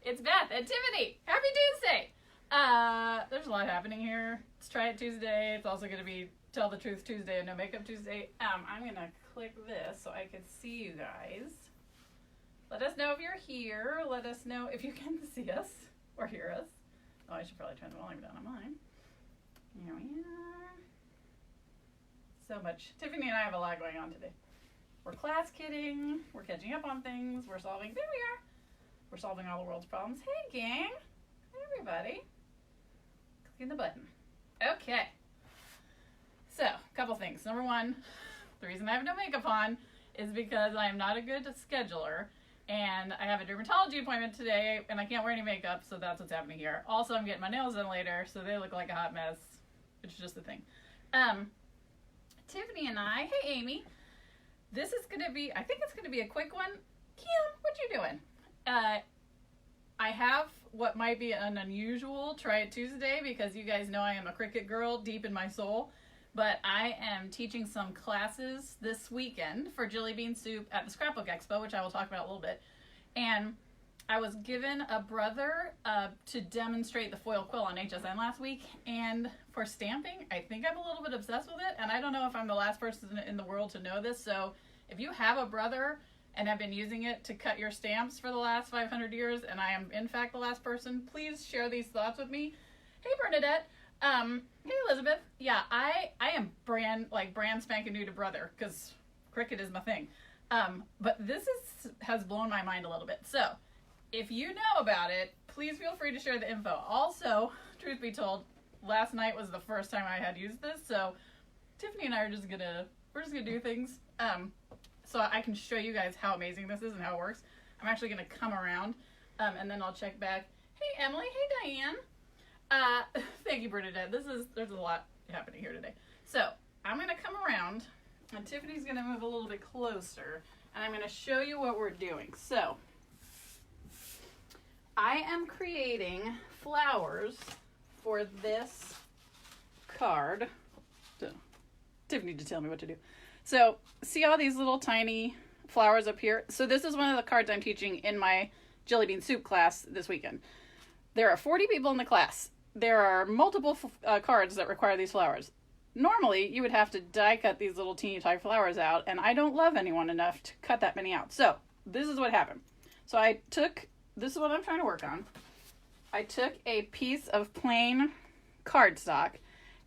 It's Beth and Tiffany. Happy Tuesday. There's a lot happening here. It's Try It Tuesday. It's also going to be Tell the Truth Tuesday and No Makeup Tuesday. I'm going to click this so I can see you guys. Let us know if you're here. Let us know if you can see us or hear us. Oh, I should probably turn the volume down on mine. Here we are. So much. Tiffany and I have a lot going on today. We're class kidding. We're catching up on things. We're solving. There we are. We're solving all the world's problems. Hey, gang. Hey, everybody. Clicking the button. Okay. So, a couple things. Number one, the reason I have no makeup on is because I am not a good scheduler. And I have a dermatology appointment today, and I can't wear any makeup, so that's what's happening here. Also, I'm getting my nails done later, so they look like a hot mess, which is just the thing. Tiffany and I, hey, Amy. This is going to be, I think it's going to be a quick one. Kim, what you doing? I have what might be an unusual Try It Tuesday because you guys know I am a Cricut girl deep in my soul. But I am teaching some classes this weekend for Jillibean Soup at the Scrapbook Expo, which I will talk about a little bit. And I was given a brother to demonstrate the foil quill on HSN last week. And for stamping, I think I'm a little bit obsessed with it. And I don't know if I'm the last person in the world to know this. So if you have a brother and have been using it to cut your stamps for the last 500 years, and I am in fact the last person, please share these thoughts with me. Hey, Bernadette. Hey, Elizabeth. Yeah, I am brand spanking new to brother because Cricut is my thing. But this has blown my mind a little bit. So if you know about it, please feel free to share the info. Also, truth be told, last night was the first time I had used this. So Tiffany and I are we're just gonna do things. So I can show you guys how amazing this is and how it works. I'm actually gonna come around, and then I'll check back. Hey, Emily. Hey, Diane. Thank you, Bernadette. There's a lot happening here today. So I'm going to come around and Tiffany's going to move a little bit closer and I'm going to show you what we're doing. So I am creating flowers for this card. Tiffany to tell me what to do. So see all these little tiny flowers up here? So this is one of the cards I'm teaching in my Jillibean Soup class this weekend. There are 40 people in the class. There are multiple cards that require these flowers. Normally, you would have to die cut these little teeny tiny flowers out, and I don't love anyone enough to cut that many out. So, this is what happened. So this is what I'm trying to work on. I took a piece of plain cardstock,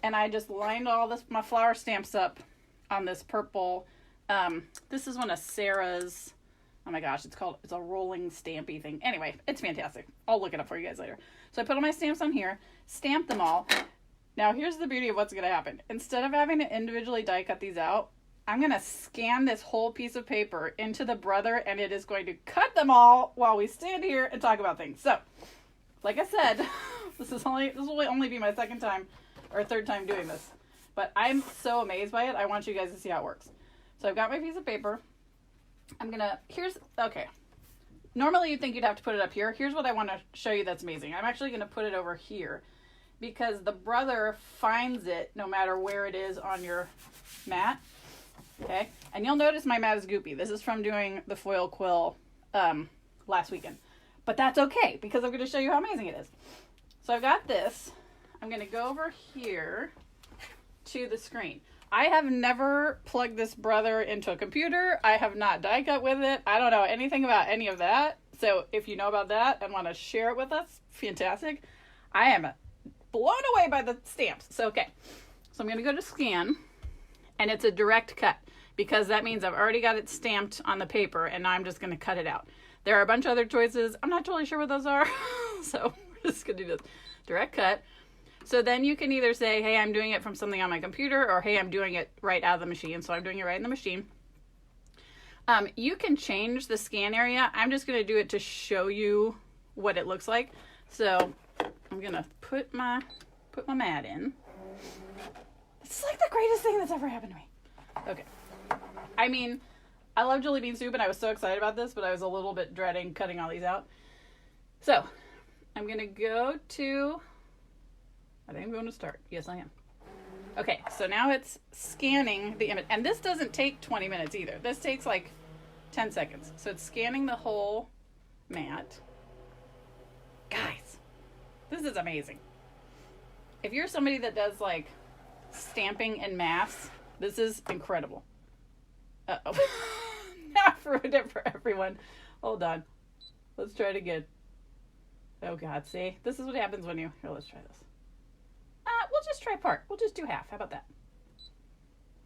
and I just lined all my flower stamps up on this purple, this is one of Sarah's, oh my gosh, it's a rolling stampy thing. Anyway, it's fantastic. I'll look it up for you guys later. So I put all my stamps on here, stamped them all. Now here's the beauty of what's going to happen. Instead of having to individually die cut these out, I'm going to scan this whole piece of paper into the brother and it is going to cut them all while we stand here and talk about things. So, like I said, this will only be my second time or third time doing this. But I'm so amazed by it. I want you guys to see how it works. So I've got my piece of paper. Okay. Normally you'd think you'd have to put it up here. Here's what I want to show you that's amazing. I'm actually going to put it over here because the brother finds it no matter where it is on your mat. Okay. And you'll notice my mat is goopy. This is from doing the foil quill last weekend. But that's okay because I'm going to show you how amazing it is. So I've got this. I'm going to go over here to the screen. I have never plugged this brother into a computer. I have not die cut with it. I don't know anything about any of that. So if you know about that and want to share it with us, fantastic. I am blown away by the stamps. So, okay. So I'm going to go to scan and it's a direct cut because that means I've already got it stamped on the paper and now I'm just going to cut it out. There are a bunch of other choices. I'm not totally sure what those are. So we're just going to do this direct cut. So then you can either say, hey, I'm doing it from something on my computer, or hey, I'm doing it right out of the machine. So I'm doing it right in the machine. You can change the scan area. I'm just going to do it to show you what it looks like. So I'm going to put my mat in. It's like the greatest thing that's ever happened to me. Okay. I mean, I love Jillibean Soup, and I was so excited about this, but I was a little bit dreading cutting all these out. So I'm going to go to... I think I'm going to start. Yes, I am. Okay, so now it's scanning the image. And this doesn't take 20 minutes either. This takes like 10 seconds. So it's scanning the whole mat. This is amazing. If you're somebody that does like stamping en masse, this is incredible. Uh-oh. Now I ruined it for everyone. Hold on. Let's try it again. Oh God, see? This is what happens when you... Here, let's try this. We'll just try part. We'll just do half. How about that?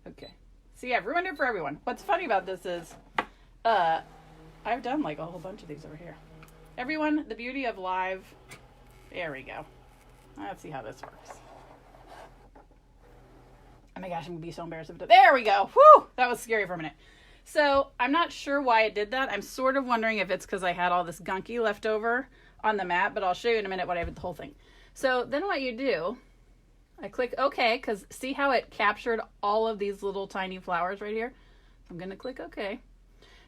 Okay. See, I've ruined it for everyone. What's funny about this is... I've done like a whole bunch of these over here. Everyone, the beauty of live... There we go. Let's see how this works. Oh my gosh, I'm going to be so embarrassed. There we go. Whew! That was scary for a minute. So, I'm not sure why it did that. I'm sort of wondering if it's because I had all this gunky left over on the mat, but I'll show you in a minute what I did with the whole thing. So, then what you do, I click OK, because see how it captured all of these little tiny flowers right here? I'm going to click OK.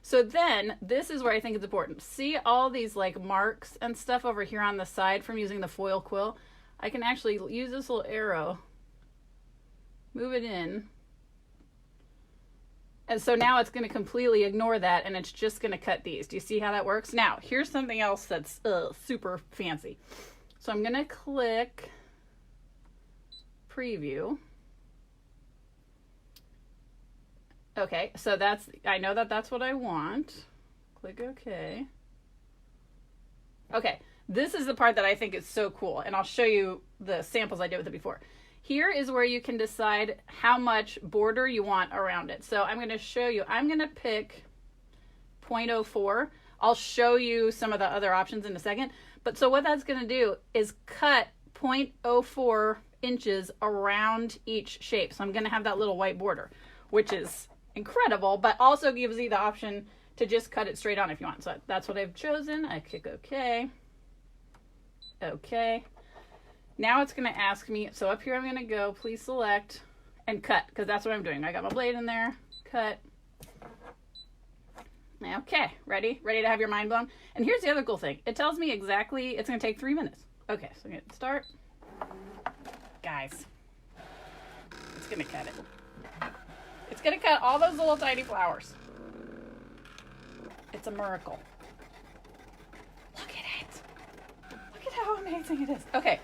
So then, this is where I think it's important. See all these like marks and stuff over here on the side from using the foil quill? I can actually use this little arrow, move it in, and so now it's going to completely ignore that, and it's just going to cut these. Do you see how that works? Now, here's something else that's super fancy. So I'm going to click Preview. Okay, so I know that's what I want. Click OK. Okay, this is the part that I think is so cool, and I'll show you the samples I did with it before. Here is where you can decide how much border you want around it. So I'm going to show you. I'm going to pick 0.04. I'll show you some of the other options in a second. But so what that's going to do is cut 0.04 inches around each shape. So I'm going to have that little white border, which is incredible, but also gives you the option to just cut it straight on if you want. So that's what I've chosen. I click OK. OK. Now it's going to ask me, so up here I'm going to go, please select and cut, because that's what I'm doing. I got my blade in there, cut. Okay, ready? Ready to have your mind blown? And here's the other cool thing. It tells me exactly, it's going to take 3 minutes. Okay, so I'm going to start. Guys, it's going to cut it. It's going to cut all those little tiny flowers. It's a miracle. Look at it. Look at how amazing it is. Okay.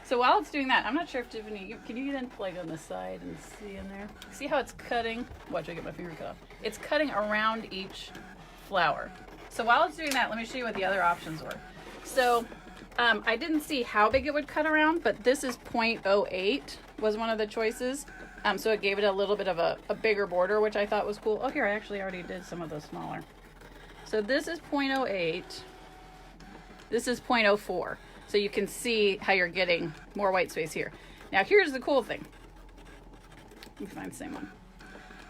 So while it's doing that, I'm not sure if Tiffany, can you then plug on the side and see in there? See how it's cutting? Watch, I get my finger cut off. It's cutting around each flower. So while it's doing that, let me show you what the other options were. So I didn't see how big it would cut around, but this is 0.08 was one of the choices. So it gave it a little bit of a bigger border, which I thought was cool. Oh, here, I actually already did some of those smaller. So this is 0.08. This is 0.04. So you can see how you're getting more white space here. Now here's the cool thing. Let me find the same one.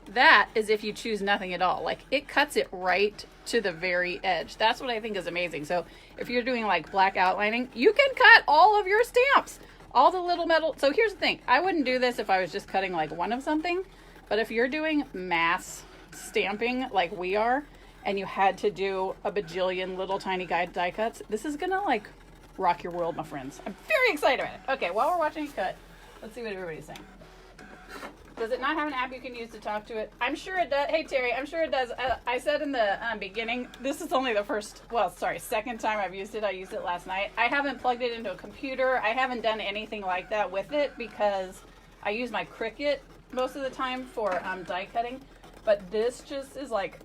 That is if you choose nothing at all. Like, it cuts it right to the very edge. That's what I think is amazing. So if you're doing like black outlining, you can cut all of your stamps. All the little metal. So here's the thing. I wouldn't do this if I was just cutting like one of something. But if you're doing mass stamping like we are, and you had to do a bajillion little tiny die cuts, this is gonna like rock your world, my friends. I'm very excited about it. Okay, while we're watching it cut, let's see what everybody's saying. Does it not have an app you can use to talk to it? I'm sure it does. Hey, Terry, I'm sure it does. I said in the beginning, this is only the second time I've used it. I used it last night. I haven't plugged it into a computer. I haven't done anything like that with it because I use my Cricut most of the time for die cutting. But this just is like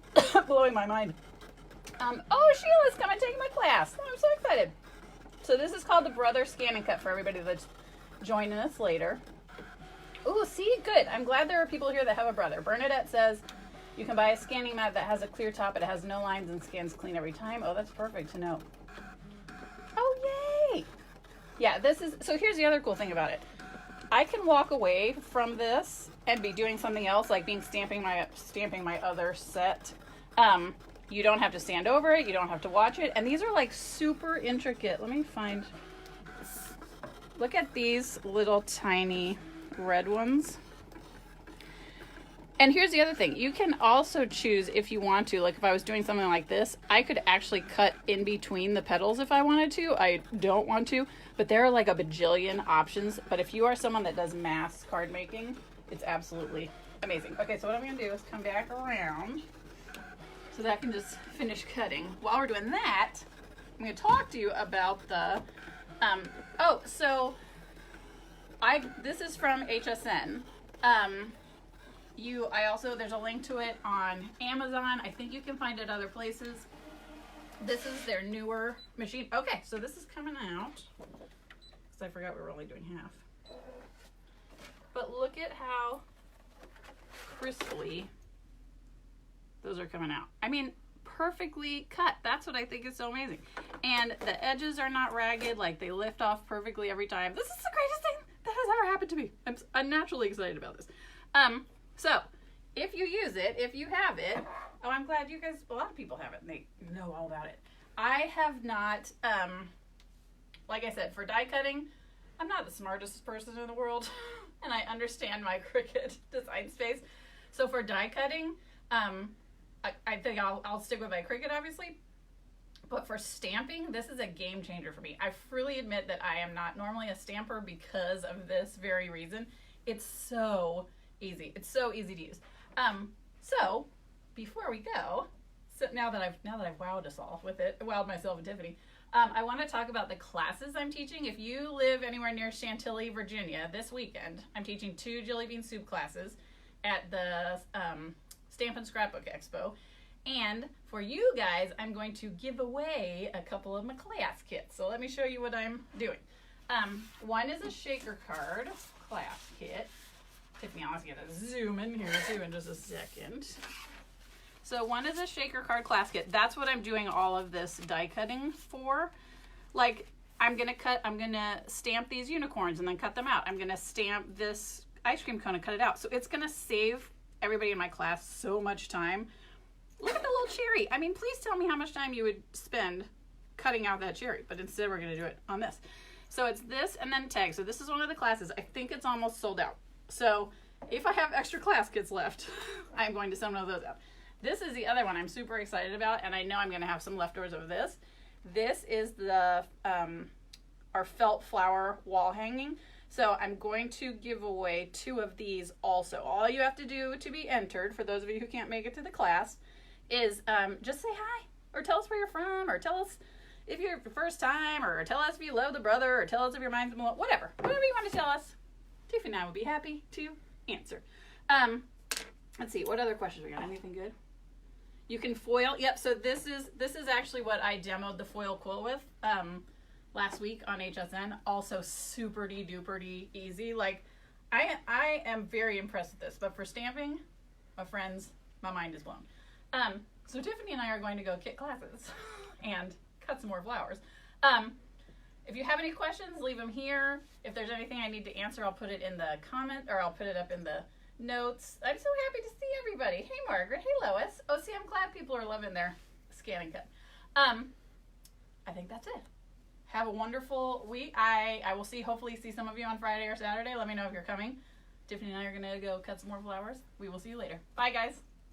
blowing my mind. Oh, Sheila's coming taking my class. Oh, I'm so excited. So this is called the Brother ScanNCut for everybody that's joining us later. Ooh, see? Good. I'm glad there are people here that have a brother. Bernadette says you can buy a scanning mat that has a clear top. It has no lines and scans clean every time. Oh, that's perfect to know. Oh, yay! Yeah, this is... So here's the other cool thing about it. I can walk away from this and be doing something else, like stamping my other set. You don't have to stand over it. You don't have to watch it. And these are like super intricate. Let me find... Look at these little tiny red ones. And here's the other thing. You can also choose if you want to. Like if I was doing something like this, I could actually cut in between the petals if I wanted to. I don't want to. But there are like a bajillion options. But if you are someone that does mass card making, it's absolutely amazing. Okay, so what I'm going to do is come back around so that I can just finish cutting. While we're doing that, I'm going to talk to you about the Oh, so this is from HSN. There's a link to it on Amazon. I think you can find it other places. This is their newer machine. Okay, so this is coming out. Because I forgot we were only doing half. But look at how crisply those are coming out. I mean, perfectly cut. That's what I think is so amazing. And the edges are not ragged, like they lift off perfectly every time. This is the greatest thing that has ever happened to me. I'm unnaturally excited about this. So if you use it, if you have it, oh, I'm glad you guys, a lot of people have it and they know all about it. I have not, like I said, for die cutting, I'm not the smartest person in the world and I understand my Cricut design space. So for die cutting, I think I'll stick with my Cricut, obviously. But for stamping, this is a game changer for me. I freely admit that I am not normally a stamper because of this very reason. It's so easy. It's so easy to use. So before we go, so now that I've wowed us all with it, wowed myself and Tiffany, I want to talk about the classes I'm teaching. If you live anywhere near Chantilly, Virginia, this weekend, I'm teaching 2 Jillibean Soup classes at the Stamp Scrapbook Expo. And for you guys, I'm going to give away a couple of my class kits. So let me show you what I'm doing. One is a shaker card class kit. Tiffany, I'll get a zoom in here too in just a second. So one is a shaker card class kit. That's what I'm doing all of this die cutting for. Like, I'm gonna stamp these unicorns and then cut them out. I'm gonna stamp this ice cream cone and cut it out. So it's gonna save everybody in my class so much time. Look at the little cherry. I mean, please tell me how much time you would spend cutting out that cherry, but instead we're gonna do it on this. So it's this and then tag. So this is one of the classes. I think it's almost sold out. So if I have extra class kits left, I'm going to send one of those out. This is the other one I'm super excited about, and I know I'm gonna have some leftovers of this. This is the our felt flower wall hanging. So I'm going to give away 2 of these also. All you have to do to be entered, for those of you who can't make it to the class, is just say hi, or tell us where you're from, or tell us if you're your first time, or tell us if you love the brother, or tell us if your mind's blown, whatever you want to tell us. Tiffany and I would be happy to answer. Let's see, what other questions we got? Anything good? You can foil. Yep. So this is actually what I demoed the foil quilt with last week on HSN. Also super duper easy. Like I am very impressed with this. But for stamping, my friends, my mind is blown. So Tiffany and I are going to go kit classes and cut some more flowers. If you have any questions, leave them here. If there's anything I need to answer, I'll put it in the comment, or I'll put it up in the notes. I'm so happy to see everybody. Hey Margaret, hey Lois. Oh, see, I'm glad people are loving their ScanNCut. I think that's it. Have a wonderful week. I will hopefully see some of you on Friday or Saturday. Let me know if you're coming. Tiffany and I are gonna go cut some more flowers. We will see you later. Bye guys.